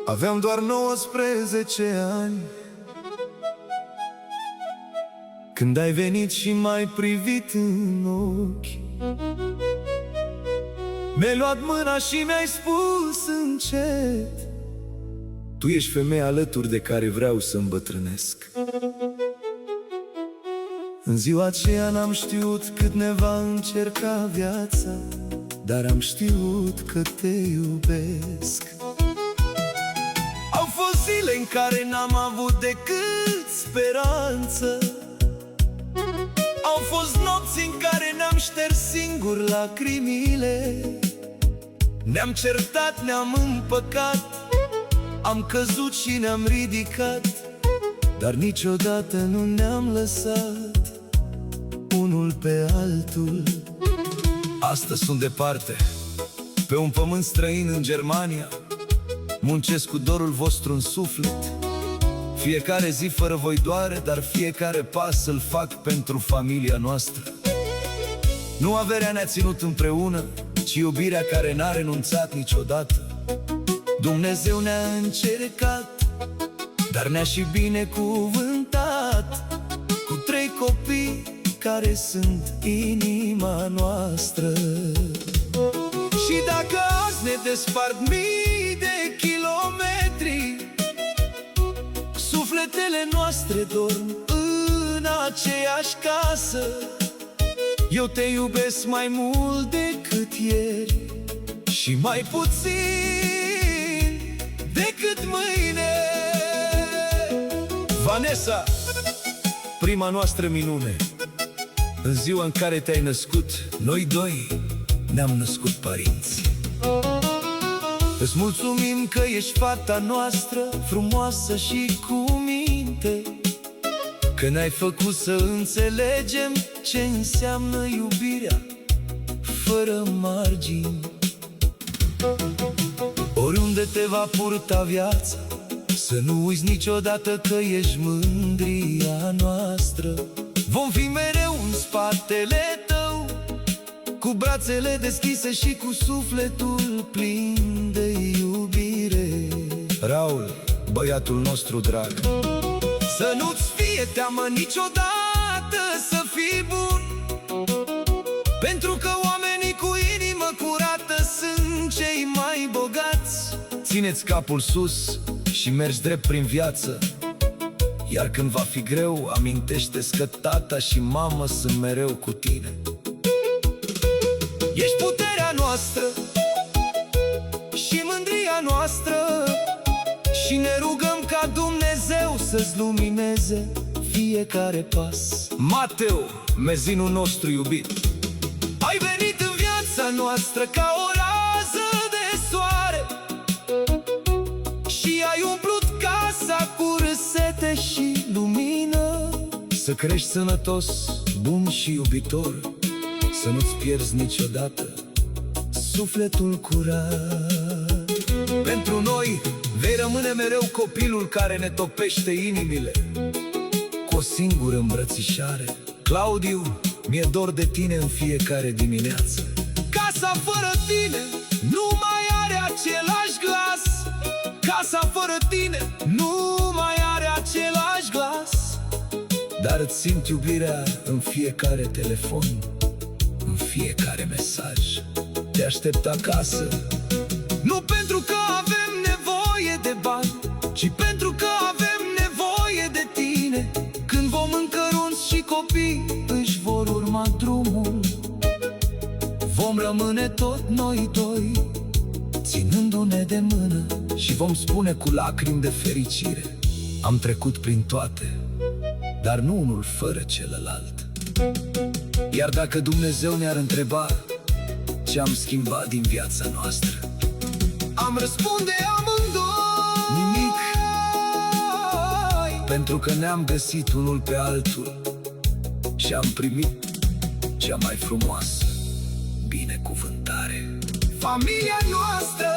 Aveam doar 19 ani când ai venit și m-ai privit în ochi. Mi-ai luat mâna și mi-ai spus încet: tu ești femeia alături de care vreau să îmbătrânesc. În ziua aceea n-am știut cât ne va încerca viața, dar am știut că te iubesc. Au fost zile în care n-am avut decât speranță. Au fost nopți în care ne-am șters singur lacrimile. Ne-am certat, ne-am împăcat, am căzut și ne-am ridicat, dar niciodată nu ne-am lăsat unul pe altul. Astăzi sunt departe, pe un pământ străin în Germania. Muncesc cu dorul vostru în suflet. Fiecare zi fără voi doare, dar fiecare pas îl fac pentru familia noastră. Nu averea ne-a ținut împreună, ci iubirea care n-a renunțat niciodată. Dumnezeu ne-a încercat, dar ne-a și binecuvântat cu 3 copii care sunt inima noastră. Și dacă azi ne despart mii de kilometri, sufletele noastre dorm în aceeași casă. Eu te iubesc mai mult decât ieri și mai puțin decât mâine. Vanessa, prima noastră minune, în ziua în care te-ai născut, noi doi ne-am născut părinți. Îți mulțumim că ești fata noastră, frumoasă și cu minte, că ne-ai făcut să înțelegem ce înseamnă iubirea fără margini. Oriunde te va purta viața, să nu uiți niciodată că ești mândria noastră. Vom fi mereu în spatele tău, cu brațele deschise și cu sufletul plin de iubire. Raul, băiatul nostru drag, să nu-ți fie teamă niciodată să fii bun, pentru că oamenii cu inimă curată sunt cei mai bogați. Țineți capul sus și mergi drept prin viață, iar când va fi greu, amintește-ți că tata și mama sunt mereu cu tine. Ești puterea noastră și mândria noastră și ne rugăm ca Dumnezeu să-ți lumineze fiecare pas. Mateo, mezinul nostru iubit, ai venit în viața noastră ca o rază de soare și ai umplut casa cu râsete și lumină. Să crești sănătos, bun și iubitor, să nu-ți pierzi niciodată sufletul curat. Pentru noi vei rămâne mereu copilul care ne topește inimile cu o singură îmbrățișare. Claudiu, mi-e dor de tine în fiecare dimineață. Casa fără tine nu mai are același glas. Casa fără tine nu mai are același glas. Dar îți simt iubirea în fiecare telefon, în fiecare mesaj. Te aștept acasă, nu pentru că avem nevoie de bani, ci pentru că avem nevoie de tine. Când vom încărunți și copii își vor urma drumul, vom rămâne tot noi doi, ținându-ne de mână, și vom spune cu lacrimi de fericire: am trecut prin toate, dar nu unul fără celălalt. Iar dacă Dumnezeu ne-ar întreba ce am schimbat din viața noastră, am răspunde amândoi: nimic, pentru că ne-am găsit unul pe altul și am primit cea mai frumoasă binecuvântare. Familia noastră